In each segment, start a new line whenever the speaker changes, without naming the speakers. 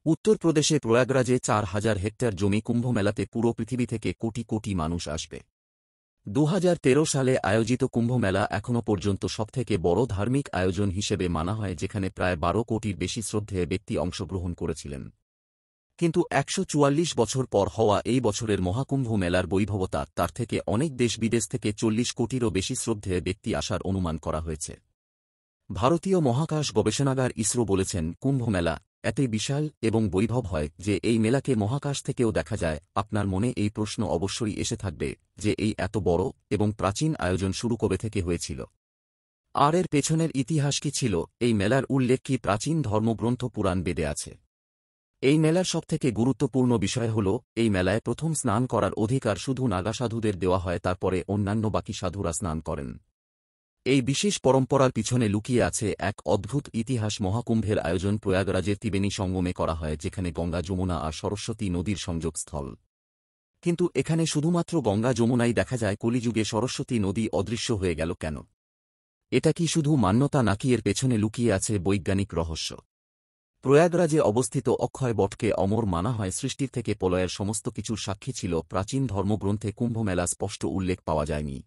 উত্তরপ্রদেশে প্রয়াগরাজে ৪,০০০ হেক্টর জমি কুম্ভমেলাতে পুরো পৃথিবী থেকে কোটি কোটি মানুষ আসবে। ২০১৩ সালে আয়োজিত কুম্ভমেলা এখনও পর্যন্ত সবথেকে বড় ধার্মিক আয়োজন হিসেবে মানা হয়, যেখানে প্রায় ১২ কোটির বেশি শ্রদ্ধেয় ব্যক্তি অংশগ্রহণ করেছিলেন। কিন্তু ১৪৪ বছর পর হওয়া এই বছরের মহাকুম্ভ মেলার বৈভবতা, তার থেকে অনেক দেশ বিদেশ থেকে ৪০ কোটিরও বেশি শ্রদ্ধেয় ব্যক্তি আসার অনুমান করা হয়েছে। ভারতীয় মহাকাশ গবেষণাগার ইসরো বলেছেন, কুম্ভ মেলা এতই বিশাল এবং বৈভব হয় যে এই মেলাকে মহাকাশ থেকেও দেখা যায়। আপনার মনে এই প্রশ্ন অবশ্যই এসে থাকবে যে এই এত বড় এবং প্রাচীন আয়োজন শুরু কবে থেকে হয়েছিল, আর এর পেছনের ইতিহাস কি ছিল। এই মেলার উল্লেখ কি প্রাচীন ধর্মগ্রন্থ পুরাণ বেদে আছে। এই মেলার সবথেকে গুরুত্বপূর্ণ বিষয় হল, এই মেলায় প্রথম স্নান করার অধিকার শুধু নাগা সাধুদের দেওয়া হয়, তারপরে অন্যান্য বাকি সাধুরা স্নান করেন। এই বিশেষ পরম্পরার পিছনে লুকিয়ে আছে এক অদ্ভুত ইতিহাস। মহাকুম্ভের আয়োজন প্রয়াগরাজের ত্রিবেণী সঙ্গমে করা হয়, যেখানে গঙ্গা, যমুনা আর সরস্বতী নদীর সংযোগস্থল। কিন্তু এখানে শুধুমাত্র গঙ্গা যমুনাই দেখা যায়, কলিযুগে সরস্বতী নদী অদৃশ্য হয়ে গেল কেন? এটা কি শুধু মান্যতা, নাকি এর পেছনে লুকিয়ে আছে বৈজ্ঞানিক রহস্য? প্রয়াগরাজে অবস্থিত অক্ষয় বটকে অমর মানা হয়। সৃষ্টির থেকে প্রলয়ের সমস্ত কিছুর সাক্ষী ছিল। প্রাচীন ধর্মগ্রন্থে কুম্ভমেলা স্পষ্ট উল্লেখ পাওয়া যায়নি,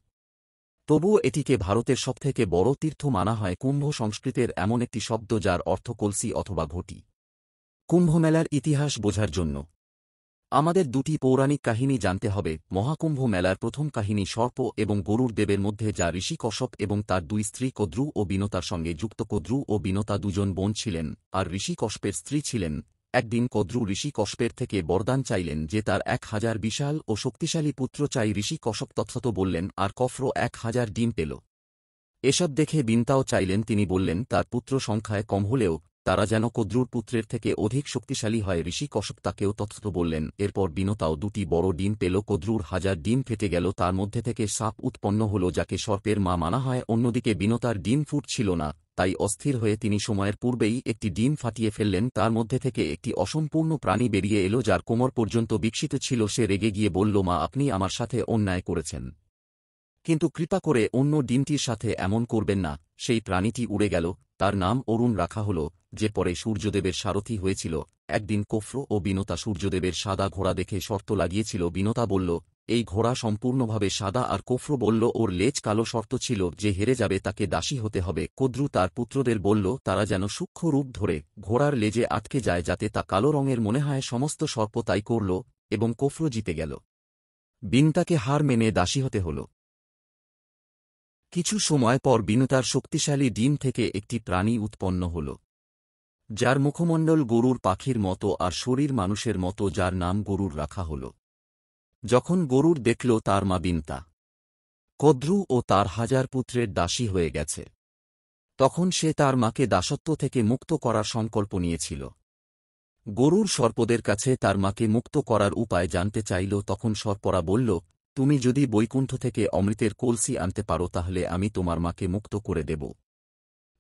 তবুও এটিকে ভারতের সবথেকে বড় তীর্থ মানা হয়। কুম্ভ সংস্কৃতের এমন একটি শব্দ যার অর্থ কলসি অথবা ঘটি। কুম্ভমেলার ইতিহাস বোঝার জন্য আমাদের দুটি পৌরাণিক কাহিনী জানতে হবে। মহাকুম্ভ মেলার প্রথম কাহিনী সর্প এবং গরুর দেবের মধ্যে, যা ঋষি কশ্যপ এবং তার দুই স্ত্রী কদ্রু ও বিনতার সঙ্গে যুক্ত। কদ্রু ও বিনতা দুজন বোন ছিলেন আর ঋষি কশ্যপের স্ত্রী ছিলেন। একদিন কদ্রু ঋষি কশ্যপের থেকে বরদান চাইলেন যে তার ১,০০০ বিশাল ও শক্তিশালী পুত্র চাই। ঋষি কশ্যপ তথ্যত বললেন, আর কফ্র ১,০০০ ডিম পেল। এসব দেখে বিনতাও চাইলেন। তিনি বললেন তার পুত্র সংখ্যায় কম হলেও তারা যেন কদ্রুর পুত্রের থেকে অধিক শক্তিশালী হয়। ঋষি কশ্যপ তাকেও তথ্যত বললেন। এরপর বিনতাও দুটি বড় ডিম পেল। কদ্রুর ১,০০০ ডিম ফেটে গেল, তার মধ্যে থেকে সাপ উৎপন্ন হল, যাকে সর্পের মা মানা হয়। অন্যদিকে বিনতার ডিম ফুটছিল না, তাই অস্থির হয়ে তিনি সময়ের পূর্বেই একটি ডিম ফাটিয়ে ফেললেন। তার মধ্যে থেকে একটি অসম্পূর্ণ প্রাণী বেরিয়ে এলো, যার কোমর পর্যন্ত বিকশিত ছিল। সে রেগে গিয়ে বলল, মা, আপনি আমার সাথে অন্যায় করেছেন, কিন্তু কৃপা করে অন্য ডিমটির সাথে এমন করবেন না। সেই প্রাণীটি উড়ে গেল। তার নাম অরুণ রাখা হল, যে পরে সূর্যদেবের সারথি হয়েছিল। একদিন কফ্র ও বিনতা সূর্যদেবের সাদা ঘোড়া দেখে শর্ত লাগিয়েছিল। বিনতা বলল, এই ঘোড়া সম্পূর্ণভাবে সাদা, আর কফ্র বলল ওর লেজ কালো। শর্ত ছিল, যে হেরে যাবে তাকে দাসী হতে হবে। কদ্রু তার পুত্রদের বলল তারা যেন সূক্ষ্ম রূপ ধরে ঘোড়ার লেজে আটকে যায়, যাতে তা কালো রঙের মনে হয়। সমস্ত সর্প তাই করল এবং কফ্র জিতে গেল। বিনতাকে হার মেনে দাসী হতে হল। কিছু সময় পর বিনতার শক্তিশালী ডিম থেকে একটি প্রাণী উৎপন্ন হল, যার মুখমণ্ডল গরুর পাখির মতো আর শরীর মানুষের মতো, যার নাম গরুর রাখা হল। যখন গরুর দেখল তার মা বিনতা কদ্রু ও তার ১,০০০ পুত্রের দাসী হয়ে গেছে, তখন সে তার মাকে দাসত্ব থেকে মুক্ত করার সংকল্প নিয়েছিল। গরুর সর্পদের কাছে তার মাকে মুক্ত করার উপায় জানতে চাইল। তখন সর্পরা বলল, তুমি যদি বৈকুণ্ঠ থেকে অমৃতের কলসি আনতে পারো, তাহলে আমি তোমার মাকে মুক্ত করে দেব।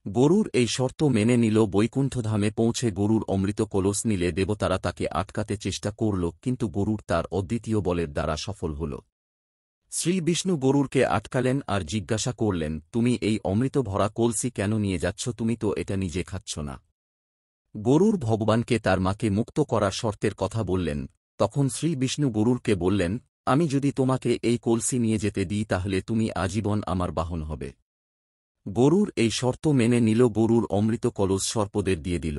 গরুর এই শর্ত মেনে নিল। বৈকুণ্ঠধামে পৌঁছে গরুর অমৃত কলস নিলে দেবতারা তাকে আটকাতে চেষ্টা করল, কিন্তু গরুর তার অদ্বিতীয় বলের দ্বারা সফল হল। শ্রী বিষ্ণু গরুরকে আটকালেন আর জিজ্ঞাসা করলেন, তুমি এই অমৃত ভরা কলসি কেন নিয়ে যাচ্ছ? তুমি তো এটা নিজে খাচ্ছ না। গরুর ভগবানকে তার মাকে মুক্ত করার শর্তের কথা বললেন। তখন শ্রী বিষ্ণু গরুরকে বললেন, আমি যদি তোমাকে এই কলসি নিয়ে যেতে দিই, তাহলে তুমি আজীবন আমার বাহন হবে। গরুর এই শর্ত মেনে নিল। গরুর অমৃত কলস সর্পদের দিয়ে দিল,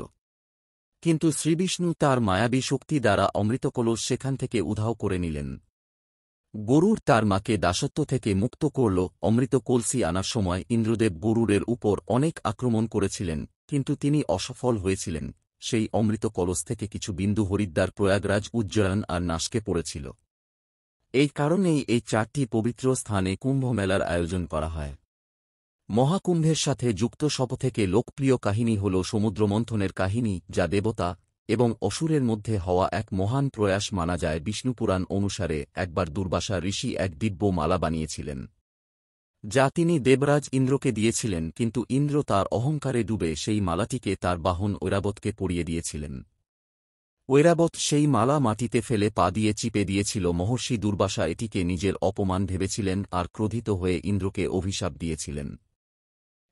কিন্তু শ্রীবিষ্ণু তার মায়াবী শক্তি দ্বারা অমৃত কলস সেখান থেকে উধাও করে নিলেন। গরুর তার মাকে দাসত্ব থেকে মুক্ত করল। অমৃত কলসি আনার সময় ইন্দ্রদেব গরুরের উপর অনেক আক্রমণ করেছিলেন, কিন্তু তিনি অসফল হয়েছিলেন। সেই অমৃত কলস থেকে কিছু বিন্দু হরিদ্বার, প্রয়াগরাজ, উজ্জয়ন আর নাশকে পড়েছিল। এই কারণেই এই ৪টি পবিত্র স্থানে কুম্ভ মেলার আয়োজন করা হয়। মহাকুম্ভের সাথে যুক্ত সবথেকে লোকপ্রিয় কাহিনী হল সমুদ্রমন্থনের কাহিনী, যা দেবতা এবং অসুরের মধ্যে হওয়া এক মহান প্রয়াস মানা যায়। বিষ্ণুপুরাণ অনুসারে একবার দুর্বাসা ঋষি এক দিব্য মালা বানিয়েছিলেন, যা তিনি দেবরাজ ইন্দ্রকে দিয়েছিলেন, কিন্তু ইন্দ্র তার অহংকারে ডুবে সেই মালাটিকে তার বাহন ঐরাবতকে পরিয়ে দিয়েছিলেন। ঐরাবত সেই মালা মাটিতে ফেলে পা দিয়ে চিপে দিয়েছিল। মহর্ষি দুর্বাসা এটিকে নিজের অপমান ভেবেছিলেন আর ক্রোধিত হয়ে ইন্দ্রকে অভিশাপ দিয়েছিলেন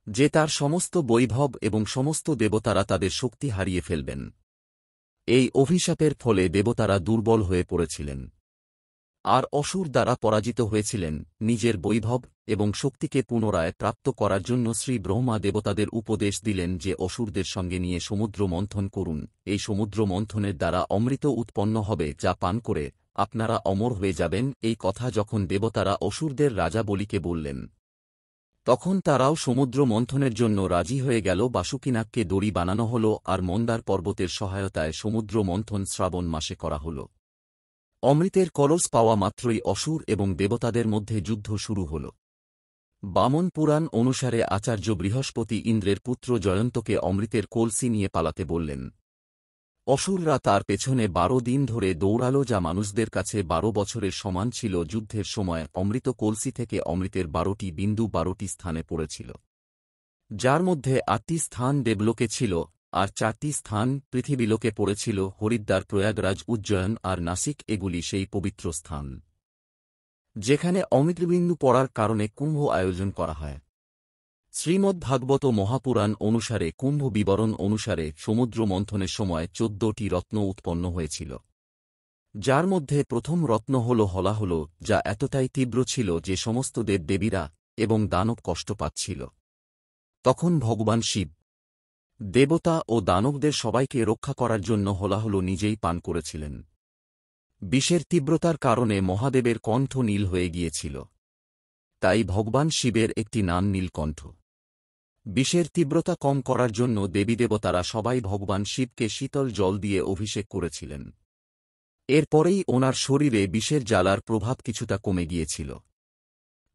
যে তার সমস্ত বৈভব এবং সমস্ত দেবতারা তাদের শক্তি হারিয়ে ফেলবেন। এই অভিশাপের ফলে দেবতারা দুর্বল হয়ে পড়েছিলেন আর অসুর দ্বারা পরাজিত হয়েছিলেন। নিজের বৈভব এবং শক্তিকে পুনরায় প্রাপ্ত করার জন্য শ্রী ব্রহ্মা দেবতাদের উপদেশ দিলেন যে অসুরদের সঙ্গে নিয়ে সমুদ্র মন্থন করুন। এই সমুদ্র মন্থনের দ্বারা অমৃত উৎপন্ন হবে, যা পান করে আপনারা অমর হয়ে যাবেন। এই কথা যখন দেবতারা অসুরদের রাজা বলিকে বললেন, তখন তারাও সমুদ্র মন্থনের জন্য রাজি হয়ে গেল। বাসুকিনাগকে দড়ি বানানো হল আর মন্দার পর্বতের সহায়তায় সমুদ্র মন্থন শ্রাবণ মাসে করা হল। অমৃতের কলস পাওয়া মাত্রই অসুর এবং দেবতাদের মধ্যে যুদ্ধ শুরু হল। বামন পুরাণ অনুসারে আচার্য বৃহস্পতি ইন্দ্রের পুত্র জয়ন্তকে অমৃতের কলসি নিয়ে পালাতে বললেন। অসুররা তার পেছনে 12 দিন ধরে দৌড়াল, যা মানুষদের কাছে 12 বছরের সমান ছিল। যুদ্ধের সময় অমৃত কলসি থেকে অমৃতের 12টি বিন্দু 12টি স্থানে পড়েছিল, যার মধ্যে 8টি স্থান দেবলোকে ছিল আর 4টি স্থান পৃথিবীলোকে পড়েছিল। হরিদ্বার, প্রয়াগরাজ, উজ্জয়ন আর নাসিক এগুলি সেই পবিত্র স্থান যেখানে অমৃতবিন্দু পড়ার কারণে কুম্ভ আয়োজন করা হয়। শ্রীমদ্ভাগবত মহাপুরাণ অনুসারে কুম্ভ বিবরণ অনুসারে সমুদ্র মন্থনের সময় 14টি রত্ন উৎপন্ন হয়েছিল, যার মধ্যে প্রথম রত্ন হল হলাহল, যা এতটাই তীব্র ছিল যে সমস্ত দেবদেবীরা এবং দানব কষ্ট পাচ্ছিল। তখন ভগবান শিব দেবতা ও দানবদের সবাইকে রক্ষা করার জন্য হলাহল নিজেই পান করেছিলেন। বিষের তীব্রতার কারণে মহাদেবের কণ্ঠ নীল হয়ে গিয়েছিল, তাই ভগবান শিবের একটি নাম নীলকণ্ঠ। বিষের তীব্রতা কম করার জন্য দেবীদেবতারা সবাই ভগবান শিবকে শীতল জল দিয়ে অভিষেক করেছিলেন। এরপরেই ওনার শরীরে বিষের জ্বালার প্রভাব কিছুটা কমে গিয়েছিল।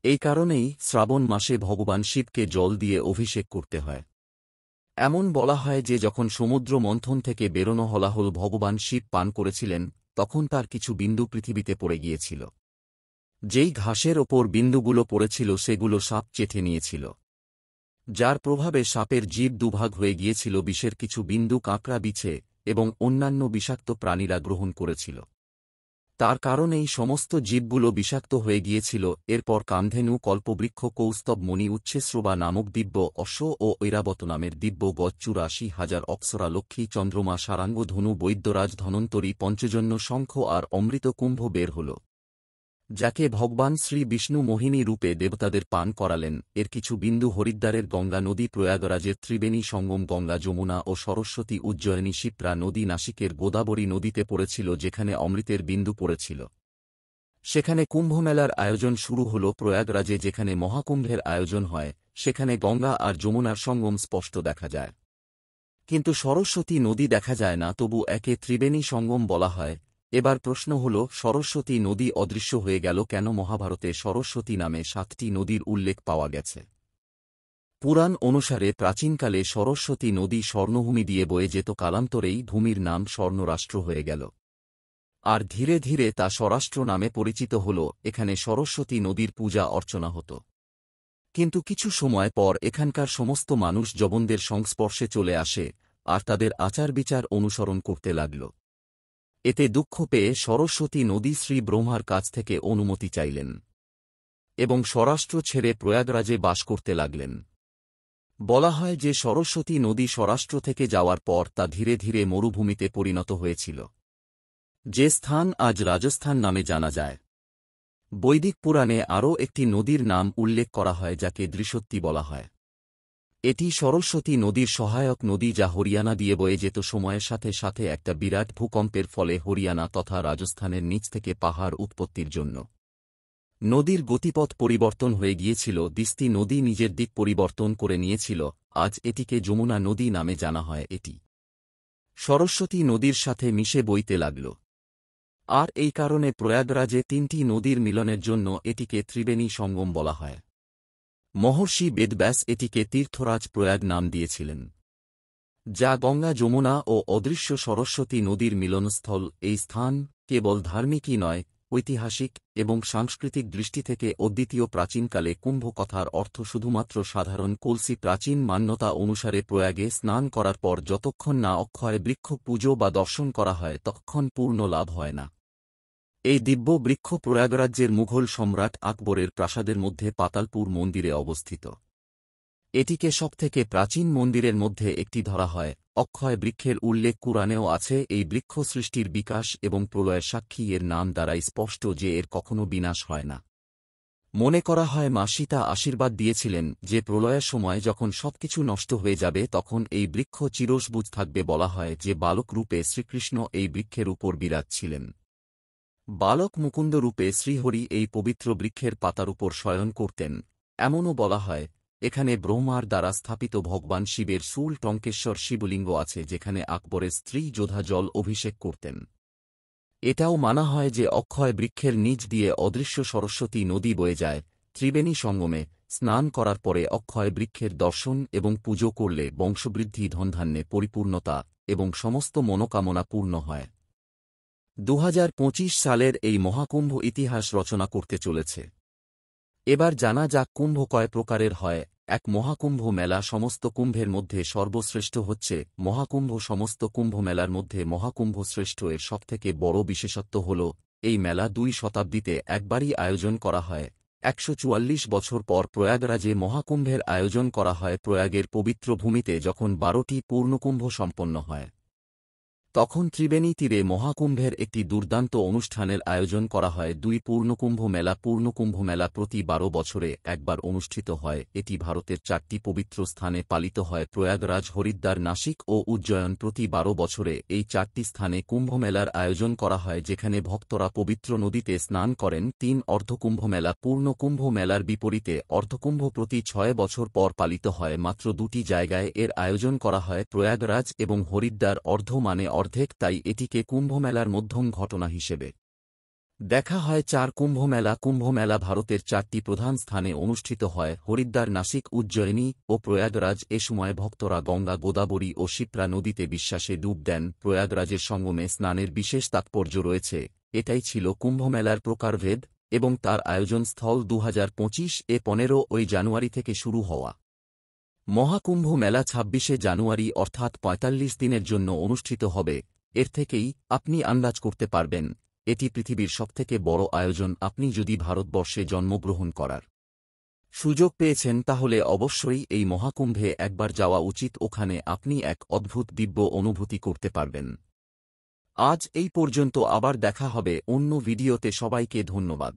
এই কারণেই শ্রাবণ মাসে ভগবান শিবকে জল দিয়ে অভিষেক করতে হয়। এমন বলা হয় যে যখন সমুদ্র মন্থন থেকে বেরোনো হলাহল ভগবান শিব পান করেছিলেন, তখন তার কিছু বিন্দু পৃথিবীতে পড়ে গিয়েছিল। যেই ঘাসের ওপর বিন্দুগুলো পড়েছিল সেগুলো সাপ চেটে নিয়েছিল, যার প্রভাবে সাপের জীব দুভাগ হয়ে গিয়েছিল। বিষের কিছু বিন্দু কাঁকড়া, বিছে এবং অন্যান্য বিষাক্ত প্রাণীরা গ্রহণ করেছিল। তার কারণেই সমস্ত জীবগুলো বিষাক্ত হয়ে গিয়েছিল। এরপর কামধেনু, কল্পবৃক্ষ, কৌস্তব, মণি, উচ্ছেশ্রবা নামক দিব্য অশ্ব ও ঐরাবত নামের দিব্য গজ, 84,000 অপ্সরা, লক্ষ্মী, চন্দ্রমা, সারাঙ্গ, ধনু, বৈদ্যরাজ, ধনন্তরী, পঞ্চজন্য, শঙ্খ আর অমৃত কুম্ভ বের হল, যাকে ভগবান শ্রী বিষ্ণু মোহিনী রূপে দেবতাদের পান করালেন। এর কিছু বিন্দু হরিদ্বারের গঙ্গা নদী, প্রয়াগরাজের ত্রিবেণী সঙ্গম গঙ্গা, যমুনা ও সরস্বতী, উজ্জয়িনী, শিপ্রা নদী, নাসিকের গোদাবরী নদীতে পড়েছিল, যেখানে অমৃতের বিন্দু পড়েছিল। সেখানে কুম্ভমেলার আয়োজন শুরু হল। প্রয়াগরাজে যেখানে মহাকুম্ভের আয়োজন হয়, সেখানে গঙ্গা আর যমুনার সঙ্গম স্পষ্ট দেখা যায়, কিন্তু সরস্বতী নদী দেখা যায় না। তবু একে ত্রিবেণী সঙ্গম বলা হয়। এবার প্রশ্ন হল, সরস্বতী নদী অদৃশ্য হয়ে গেল কেন? মহাভারতে সরস্বতী নামে 7টি নদীর উল্লেখ পাওয়া গেছে। পুরাণ অনুসারে প্রাচীনকালে সরস্বতী নদী স্বর্ণভূমি দিয়ে বয়ে যেত, কালান্তরেই ভূমির নাম স্বর্ণরাষ্ট্র হয়ে গেল, আর ধীরে ধীরে তা স্বরাষ্ট্র নামে পরিচিত হল। এখানে সরস্বতী নদীর পূজা অর্চনা হতো, কিন্তু কিছু সময় পর এখানকার সমস্ত মানুষ যবনদের সংস্পর্শে চলে আসে আর তাদের আচার বিচার অনুসরণ করতে লাগল। এতে দুঃখ পেয়ে সরস্বতী নদী শ্রী ব্রহ্মার কাছ থেকে অনুমতি চাইলেন এবং স্বরাষ্ট্র ছেড়ে প্রয়াগরাজে বাস করতে লাগলেন। বলা হয় যে সরস্বতী নদী স্বরাষ্ট্র থেকে যাওয়ার পর তা ধীরে ধীরে মরুভূমিতে পরিণত হয়েছিল, যে স্থান আজ রাজস্থান নামে জানা যায়। বৈদিক পুরাণে আরও একটি নদীর নাম উল্লেখ করা হয়, যাকে দৃশত্তি বলা হয়। এটি সরস্বতী নদীর সহায়ক নদী, যা হরিয়ানা দিয়ে বয়ে যেত। সময়ের সাথে সাথে একটা বিরাট ভূকম্পের ফলে হরিয়ানা তথা রাজস্থানের নিচ থেকে পাহাড় উৎপত্তির জন্য নদীর গতিপথ পরিবর্তন হয়ে গিয়েছিল। দিস্তি নদী নিজের দিক পরিবর্তন করে নিয়েছিল। আজ এটিকে যমুনা নদী নামে জানা হয়। এটি সরস্বতী নদীর সাথে মিশে বইতে লাগল, আর এই কারণে প্রয়াগরাজে 3টি নদীর মিলনের জন্য এটিকে ত্রিবেণী সঙ্গম বলা হয়। মহর্ষি বেদব্যাস এটিকে তীর্থরাজ প্রয়াগ নাম দিয়েছিলেন, যা গঙ্গা, যমুনা ও অদৃশ্য সরস্বতী নদীর মিলনস্থল। এই স্থান কেবল ধার্মিকই নয়, ঐতিহাসিক এবং সাংস্কৃতিক দৃষ্টি থেকে অদ্বিতীয়। প্রাচীনকালে কুম্ভ কথার অর্থ শুধুমাত্র সাধারণ কলসি। প্রাচীন মান্যতা অনুসারে প্রয়াগে স্নান করার পর যতক্ষণ না অক্ষয় বৃক্ষ পুজো বা দর্শন করা হয়, ততক্ষণ পূর্ণ লাভ হয় না। এই দিব্য বৃক্ষ প্রয়াগরাজ্যের মুঘল সম্রাট আকবরের প্রাসাদের মধ্যে পাতালপুর মন্দিরে অবস্থিত। এটিকে সবথেকে প্রাচীন মন্দিরের মধ্যে একটি ধরা হয়। অক্ষয় বৃক্ষের উল্লেখ কুরআনেও আছে। এই বৃক্ষ সৃষ্টির বিকাশ এবং প্রলয়ের সাক্ষী। এর নাম দ্বারাই স্পষ্ট যে এর কখনো বিনাশ হয় না। মনে করা হয় মা সীতা আশীর্বাদ দিয়েছিলেন যে প্রলয়ের সময় যখন সবকিছু নষ্ট হয়ে যাবে তখন এই বৃক্ষ চিরসবুজ থাকবে। বলা হয় যে বালক রূপে শ্রীকৃষ্ণ এই বৃক্ষের উপর বিরাজ ছিলেন। বালক মুকুন্দ রূপে শ্রীহরি এই পবিত্র বৃক্ষের পাতার উপর শয়ন করতেন। এমনও বলা হয় এখানে ব্রহ্মার দ্বারা স্থাপিত ভগবান শিবের শূল টঙ্কেশ্বর শিবলিঙ্গ আছে, যেখানে আকবরের স্ত্রী যোধা জল অভিষেক করতেন। এটাও মানা হয় যে অক্ষয় বৃক্ষের নিচ দিয়ে অদৃশ্য সরস্বতী নদী বয়ে যায়। ত্রিবেণী সঙ্গমে স্নান করার পরে অক্ষয় বৃক্ষের দর্শন এবং পুজো করলে বংশবৃদ্ধি, ধনধান্যে পরিপূর্ণতা এবং সমস্ত মনোকামনা পূর্ণ হয়। 2025 সালের এই মহাকুম্ভ ইতিহাস রচনা করতে চলেছে। এবার জানা যাক কুম্ভ কয় প্রকারের হয়। এক, মহাকুম্ভ মেলা। সমস্ত কুম্ভের মধ্যে সর্বশ্রেষ্ঠ হচ্ছে মহাকুম্ভ। সমস্ত কুম্ভ মেলার মধ্যে মহাকুম্ভ শ্রেষ্ঠ। এর সবথেকে বড় বিশেষত্ব হল এই মেলা 2 শতাব্দীতে একবারই আয়োজন করা হয়। 144 বছর পর প্রয়াগরাজে মহাকুম্ভের আয়োজন করা হয়। প্রয়াগের পবিত্র ভূমিতে যখন 12টি পূর্ণকুম্ভ সম্পন্ন হয় তখন ত্রিবেণী তীরে মহাকুম্ভের একটি দুর্দান্ত অনুষ্ঠানের আয়োজন করা হয়। 2 পূর্ণকুম্ভ মেলা। পূর্ণকুম্ভ মেলা প্রতি 12 বছরে একবার অনুষ্ঠিত হয়। এটি ভারতের 4টি পবিত্র স্থানে পালিত হয়: প্রয়াগরাজ, হরিদ্বার, নাসিক ও উজ্জয়ন। প্রতি 12 বছরে এই 4টি স্থানে কুম্ভমেলার আয়োজন করা হয়, যেখানে ভক্তরা পবিত্র নদীতে স্নান করেন। 3 অর্ধকুম্ভ মেলা। পূর্ণকুম্ভ মেলার বিপরীতে অর্ধকুম্ভ প্রতি 6 বছর পর পালিত হয়। মাত্র 2টি জায়গায় এর আয়োজন করা হয়, প্রয়াগরাজ এবং হরিদ্বার। অর্ধ মানে অর্ধেক, তাই এটিকে কুম্ভমেলার মধ্যম ঘটনা হিসেবে দেখা হয়। 4 কুম্ভমেলা। কুম্ভমেলা ভারতের 4টি প্রধান স্থানে অনুষ্ঠিত হয়: হরিদ্বার, নাসিক, উজ্জয়িনী ও প্রয়াগরাজ। এ সময় ভক্তরা গঙ্গা, গোদাবরী ও শিপ্রা নদীতে বিশ্বাসে ডুব দেন। প্রয়াগরাজের সঙ্গমে স্নানের বিশেষ তাৎপর্য রয়েছে। এটাই ছিল কুম্ভমেলার প্রকারভেদ এবং তার আয়োজন স্থল। 2025-এ 15 জানুয়ারি থেকে শুরু হওয়া মহাকুম্ভ মেলা 26শে জানুয়ারি অর্থাৎ 45 দিনের জন্য অনুষ্ঠিত হবে। এর থেকেই আপনি আন্দাজ করতে পারবেন এটি পৃথিবীর সবথেকে বড় আয়োজন। আপনি যদি ভারতবর্ষে জন্মগ্রহণ করার সুযোগ পেয়েছেন তাহলে অবশ্যই এই মহাকুম্ভে একবার যাওয়া উচিত। ওখানে আপনি এক অদ্ভুত দিব্য অনুভূতি করতে পারবেন। আজ এই পর্যন্ত, আবার দেখা হবে অন্য ভিডিওতে। সবাইকে ধন্যবাদ।